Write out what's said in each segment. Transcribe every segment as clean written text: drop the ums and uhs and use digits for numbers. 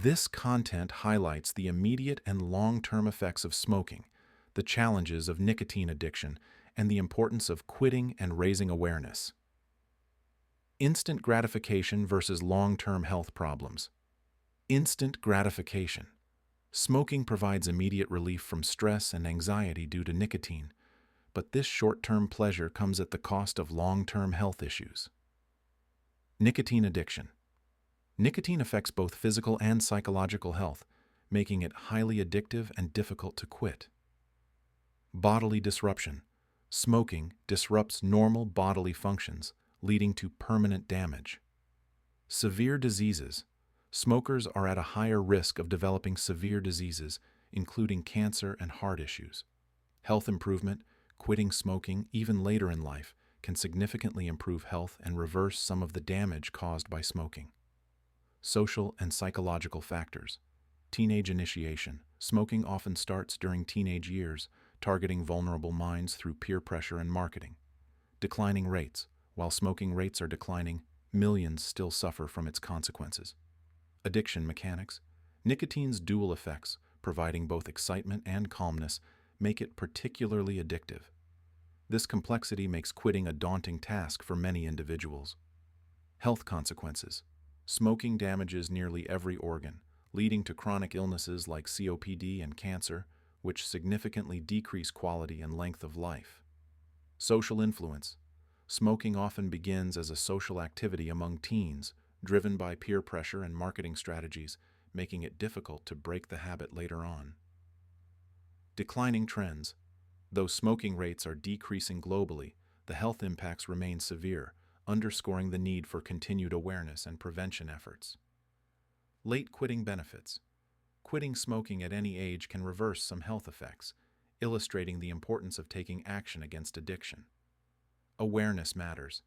This content highlights the immediate and long-term effects of smoking, the challenges of nicotine addiction, and the importance of quitting and raising awareness. Instant gratification versus long-term health problems. Instant gratification. Smoking provides immediate relief from stress and anxiety due to nicotine, but this short-term pleasure comes at the cost of long-term health issues. Nicotine addiction. Nicotine affects both physical and psychological health, making it highly addictive and difficult to quit. Bodily disruption. Smoking disrupts normal bodily functions, leading to permanent damage. Severe diseases. Smokers are at a higher risk of developing severe diseases, including cancer and heart issues. Health improvement. Quitting smoking, even later in life, can significantly improve health and reverse some of the damage caused by smoking. Social and psychological factors. Teenage initiation. Smoking often starts during teenage years, targeting vulnerable minds through peer pressure and marketing. Declining rates. While smoking rates are declining, millions still suffer from its consequences. Addiction mechanics. Nicotine's dual effects, providing both excitement and calmness, make it particularly addictive. This complexity makes quitting a daunting task for many individuals. Health consequences. Smoking damages nearly every organ, leading to chronic illnesses like COPD and cancer, which significantly decrease quality and length of life. Social influence. Smoking often begins as a social activity among teens, driven by peer pressure and marketing strategies, making it difficult to break the habit later on. Declining trends. Though smoking rates are decreasing globally, the health impacts remain severe, underscoring the need for continued awareness and prevention efforts. Late quitting benefits. Quitting smoking at any age can reverse some health effects, illustrating the importance of taking action against addiction. Awareness matters.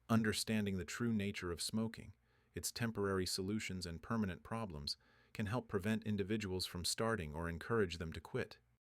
Understanding the true nature of smoking, its temporary solutions and permanent problems, can help prevent individuals from starting or encourage them to quit.